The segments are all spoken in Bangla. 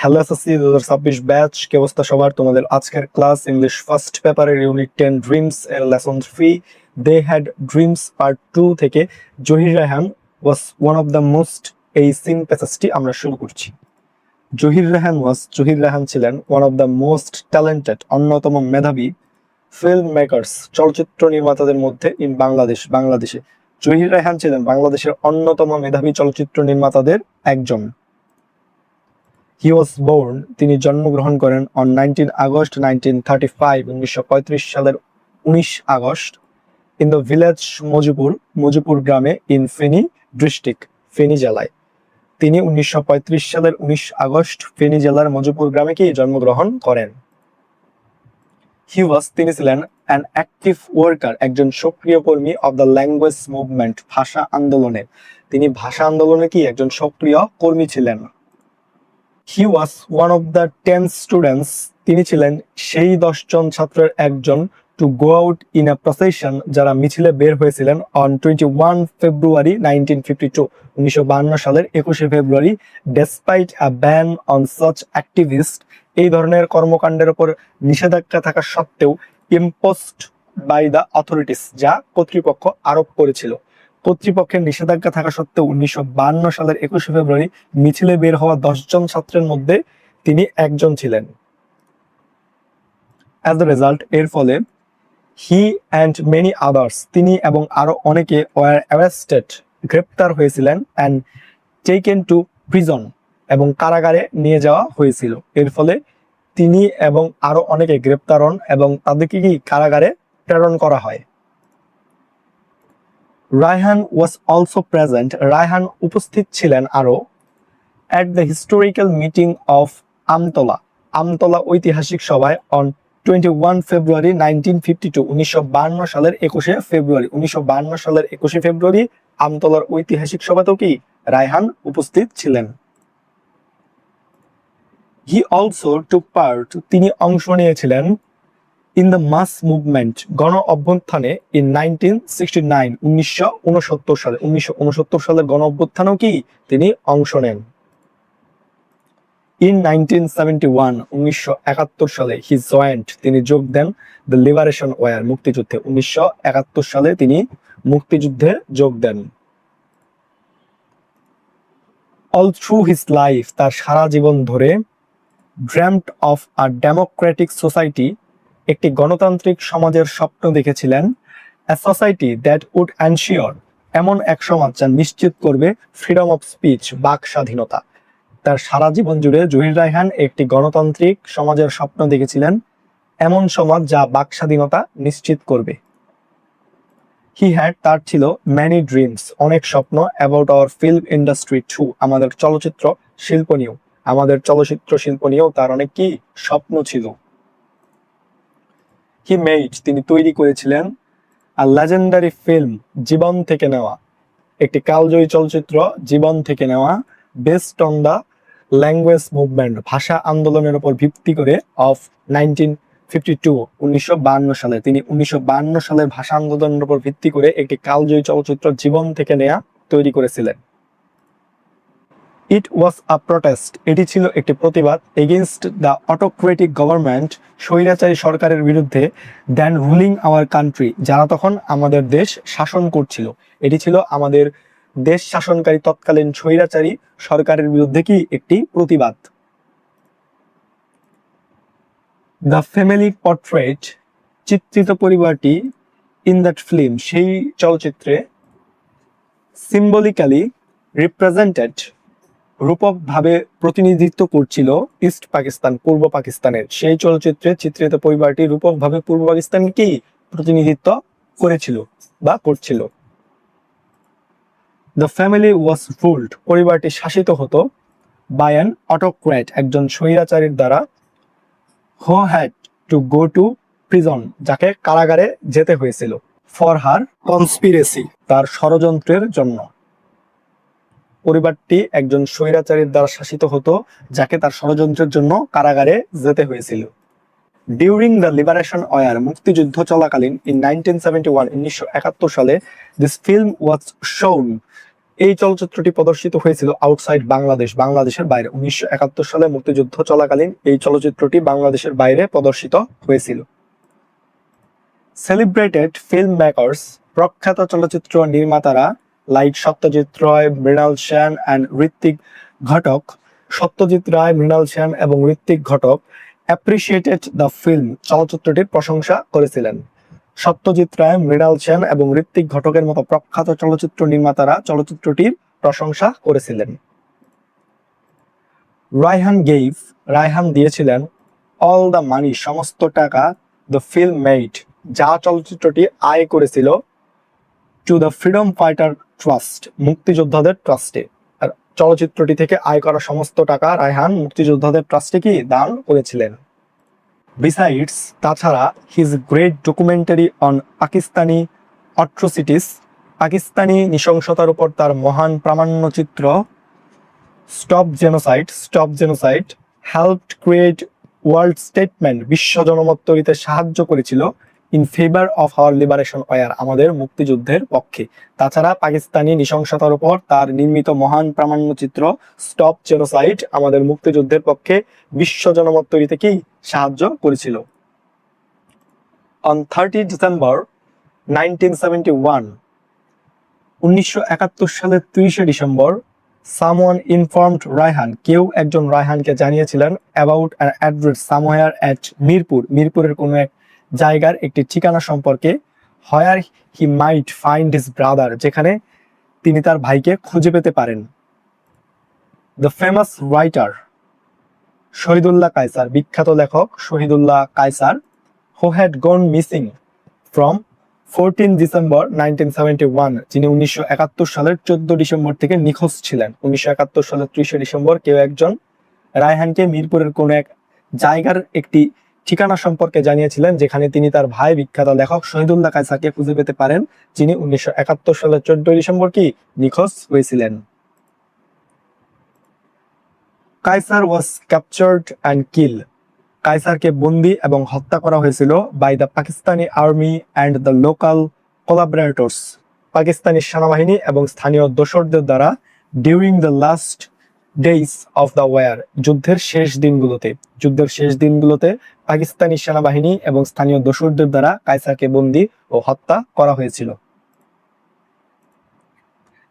হ্যালো এসএসসি 2026 ব্যাচ, কি অবস্থা সবার? তোমাদের আজকের ক্লাস ইংলিশ ফার্স্ট পেপারের ইউনিট 10 ড্রিমস এর lesson 3 they had dreams part 2 থেকে Zahir Raihan was one of the most, এই সিন প্যাসেজটি আমরা শুরু করছি। জহির রায়হান ছিলেন one of the most talented, অন্যতম মেধাবী ফিল্ম মেকার্স, চলচ্চিত্র নির্মাতাদের মধ্যে ইন বাংলাদেশে জহির রায়হান ছিলেন বাংলাদেশের অন্যতম মেধাবী চলচ্চিত্র নির্মাতাদের একজন। He was born, তিনি জন্মগ্রহণ করেন on 19 আগস্ট 1935, 1935 সালের 19 আগস্ট in the village মজিপুর গ্রামে in ফেনী ডিস্ট্রিক্ট, ফেনী জেলায়। তিনি 1935 সালের 19 আগস্ট ফেনী জেলার মজিপুর গ্রামে কি জন্মগ্রহণ করেন। তিনি ছিলেন an active worker, একজন সক্রিয় কর্মী of the language movement, ভাষা আন্দোলনে। তিনি ভাষা আন্দোলনে কি একজন সক্রিয় কর্মী ছিলেন। He was one of the 10 students, তিনি ছিলেন সেই 10 জন ছাত্রের একজন to go out in a procession, যারা মিছিলে বের হয়েছিলেন on 21 ফেব্রুয়ারি 1952, 1952 সালের 21 ফেব্রুয়ারি, despite a ban on such activists, এই ধরনের কর্মকাণ্ডের উপর নিষেধাজ্ঞা থাকা সত্ত্বেও imposed by the authorities, যা কর্তৃপক্ষ আরোপ করেছিল। কর্তৃপক্ষের নিষেধাজ্ঞা থাকা সত্ত্বেও 1952 সালের 21 ফেব্রুয়ারি মিছিলে বের হওয়া 10 জন ছাত্রের মধ্যে তিনি একজন ছিলেন। অ্যাজ দ্য রেজাল্ট, এর ফলে হি অ্যান্ড মেনি আদার্স, তিনি এবং আরো অনেকে ওয়ার অ্যারেস্টেড, গ্রেপ্তার হয়েছিলেন, অ্যান্ড টেকেন টু প্রিজন, এবং কারাগারে নিয়ে যাওয়া হয়েছিল। এর ফলে তিনি এবং আরো অনেকে গ্রেপ্তার হন এবং তাদেরকে কি কারাগারে প্রেরণ করা হয়। Raihan was also present, Raihan উপস্থিত ছিলেন আরো at the historical meeting of Amtala ঐতিহাসিক সভায় on 21 ফেব্রুয়ারি 1952, 1952 সালের 21 ফেব্রুয়ারি আমতলার ঐতিহাসিক সভাতেও কি রায়হান উপস্থিত ছিলেন। He also took part, তিনি অংশ নিয়েছিলেন in the mass movement, গণ অভ্যুত্থানে in 1969, 1969 সালের গণ অভ্যুত্থানেও কি তিনি অংশ নেন। In 1971, 1971 সালে he joined, তিনি যোগ দেন the liberation war, মুক্তিযুদ্ধে। 1971 সালে তিনি মুক্তিযুদ্ধে যোগ দেন। All through his life, তার সারা জীবন ধরে dreamt of a democratic society, একটি গণতান্ত্রিক সমাজের স্বপ্ন দেখেছিলেন। A society that would ensure, এমন এক সমাজ যা নিশ্চিত করবে freedom of speech, বাক স্বাধীনতা। তার সারা জীবন জুড়ে জহির রায়হান একটি গণতান্ত্রিক সমাজের স্বপ্ন দেখেছিলেন, এমন সমাজ যা বাক স্বাধীনতা নিশ্চিত করবে। He had, তার ছিল many dreams, অনেক স্বপ্ন, about our film industry too, আমাদের চলচ্চিত্র শিল্প নিয়েও তার অনেক কি স্বপ্ন ছিল। He made, তিনি তৈরি করেছিলেন a legendary film, জীবন থেকে নেওয়া, একটি কালজয়ী চলচ্চিত্র, জীবন থেকে নেওয়া, based on the language movement, ভাষা আন্দোলনের উপর ভিত্তি করে, of 1952, 1952 সালে, তিনি 1952 সালের ভাষা আন্দোলনের উপর ভিত্তি করে একটি কালজয়ী চলচ্চিত্র জীবন থেকে নেওয়া তৈরি করেছিলেন। It was a protest, এটি ছিল একটি প্রতিবাদ, against the autocratic government, স্বৈরাচারী সরকারের বিরুদ্ধে, then ruling our country, যারা তখন আমাদের দেশ শাসন করছিল। এটি ছিল আমাদের দেশ শাসনকারী তৎকালীন স্বৈরাচারী সরকারের বিরুদ্ধে কি একটি প্রতিবাদ। The family portrait, চিত্রিত পরিবারটি, in that film, সেই চলচ্চিত্রে, symbolically represented, রূপকভাবে প্রতিনিধিত্ব করছিল ইস্ট পাকিস্তান, পূর্ব পাকিস্তানের। সেই চলচ্চিত্রে চিত্রিত পরিবারটি রূপকভাবে পূর্ব পাকিস্তানকে কি প্রতিনিধিত্ব করেছিল বা করছিল। The family was ruled, পরিবারটি শাসিত হতো, by an autocrat, একজন স্বৈরাচারীর দ্বারা, who had to go to prison, যাকে কারাগারে যেতে হয়েছিল, for her conspiracy, তার ষড়যন্ত্রের জন্য। পরিবারটি একজন স্বৈরাচারীর দ্বারা শাসিত হতো, যাকে তার ষড়যন্ত্রের জন্য কারাগারে যেতে হয়েছিল। ডিউরিং দ্য লিবারেশন ওয়ার, মুক্তিযুদ্ধ চলাকালীন, ইন 1971, 1971 সালে, দিস ফিল্ম ওয়াজ শোন, এই চলচ্চিত্রটি প্রদর্শিত হয়েছিল আউটসাইড বাংলাদেশ, বাংলাদেশের বাইরে। 1971 সালে মুক্তিযুদ্ধ চলাকালীন এই চলচ্চিত্রটি বাংলাদেশের বাইরে প্রদর্শিত হয়েছিল। সেলিব্রেটেড ফিল্ম মেকার্স, প্রখ্যাত চলচ্চিত্র নির্মাতারা লাইক সত্যজিৎ রায়, মৃণাল সেন অ্যান্ড ঋত্বিক ঘটক, সত্যজিৎ রায়, মৃণাল সেন এবং Ritwik Ghatak appreciated the film, চলচ্চিত্রটির প্রশংসা করেছিলেন। সত্যজিৎ রায়, মৃণাল সেন এবং ঋত্বিক ঘটকের মতো প্রখ্যাত চলচ্চিত্র নির্মাতারা চলচ্চিত্রটির প্রশংসা করেছিলেন। রায়হান দিয়েছিলেন অল দ্য মানি, সমস্ত টাকা, দ্য ফিল্ম মেড, যা চলচ্চিত্রটি আয় করেছিল, to the freedom fighter trust, মুক্তিযোদ্ধাদের ট্রাস্টে। আর চলচ্চিত্রটি থেকে আয় করা সমস্ত টাকা রায়হান মুক্তিযোদ্ধাদের ট্রাস্টে কি দান করেছিলেন। বিসাইডস, তাছাড়া, his great documentary on Pakistani atrocities, Pakistani নৃশংসতার উপর তার মহান প্রামাণ্যচিত্র stop genocide helped create world statement, বিশ্ব জনমত তৈরিতে সাহায্য করেছিল, in favour of our liberation war, আমাদের মুক্তিযুদ্ধের পক্ষে। তাছাড়া পাকিস্তানি নৃশংসতার উপর তার নির্মিত মহান প্রামাণ্যচিত্র স্টপ জেনোসাইড আমাদের মুক্তিযুদ্ধের পক্ষে বিশ্ব জনমত তৈরিতে কি সাহায্য করেছিল। অন 30 ডিসেম্বর 1971, 1971 সালের 30 ডিসেম্বর, সামওয়ান ইনফর্মড রায়হান, কেউ একজন রায়হানকে জানিয়েছিলেন, about an address somewhere at মিরপুরের কোনো এক জায়গার একটি ঠিকানা সম্পর্কে, where he might find his brother, যেখানে তিনি তার ভাইকে খুঁজে পেতে পারেন। The famous writer Shahidullah Kaiser, বিখ্যাত লেখক Shahidullah Kaiser, who had gone missing from 14 December 1971, যিনি 1971 সালের 14 ডিসেম্বর থেকে নিখোঁজ ছিলেন। 1971 সালের 30 ডিসেম্বর কেউ একজন রায়হানকে মিরপুরের কোন এক জায়গার একটি ঠিকানা সম্পর্কে জানিয়েছিলেন, যেখানে তিনি তার ভাই বিখ্যাত লেখক শহীদুল্লাহ কায়সারকে খুঁজে পেতে পারেন, যিনি 1971 সালের 14 ডিসেম্বর কি নিখোঁজ হয়েছিলেন। Kaisar was captured and kill, কায়সারকে বন্দী এবং হত্যা করা হয়েছিল by the Pakistani army and the local collaborators, পাকিস্তানি সেনাবাহিনী এবং স্থানীয় দোসরদের দ্বারা, during the last days of the war, যুদ্ধের শেষ দিনগুলোতে পাকিস্তানি সেনাবাহিনী এবং স্থানীয় দোসরদের দ্বারা কায়সারকে বন্দী ও হত্যা করা হয়েছিল।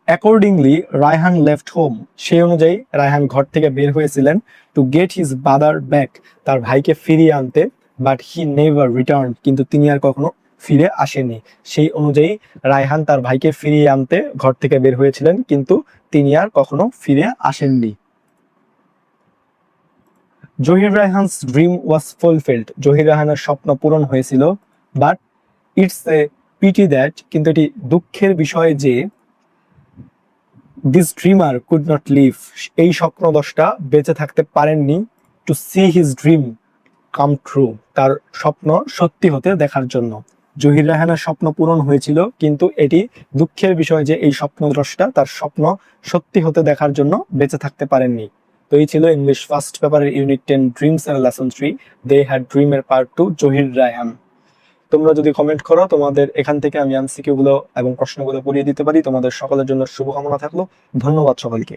অ্যাকর্ডিংলি রায়হান লেফট হোম, সেই অনুযায়ী রায়হান ঘর থেকে বের হয়েছিলেন, to get his brother back, তার ভাইকে ফিরিয়ে আনতে, বাট হি নেভার রিটার্ন, কিন্তু তিনি আর কখনো ফিরে আসেননি। সেই অনুযায়ী রায়হান তার ভাইকে ফিরিয়ে আনতে ঘর থেকে বের হয়েছিলেন, কিন্তু তিনি আর কখনো ফিরে আসেননি। Zahir Raihan's dream was fulfilled, Zahir রায়হানের স্বপ্ন পূরণ হয়েছিল, but it's a pity that, কিন্তু এটি দুঃখের বিষয় যে, this dreamer could not live, এই স্বপ্নদ্রষ্টা বেঁচে থাকতে পারেননি, to see his dream come true, তার স্বপ্ন সত্যি হতে দেখার জন্য। জহির রায়হানের স্বপ্ন পূরণ হয়েছিল, কিন্তু এটি দুঃখের বিষয় যে এই স্বপ্নদ্রষ্টা তার স্বপ্ন সত্যি হতে দেখার জন্য বেঁচে থাকতে পারেননি। তো এই ছিল ইংলিশ ফার্স্ট পেপারের unit 10 dreams and lesson 3 they had ড্রিমের পার্ট 2 জহির রায়হান। তোমরা যদি কমেন্ট করো, তোমাদের এখান থেকে আমি এমসিকিউ গুলো এবং প্রশ্নগুলো পড়িয়ে দিতে পারি। তোমাদের সকলের জন্য শুভকামনা থাকলো। ধন্যবাদ সকলকে।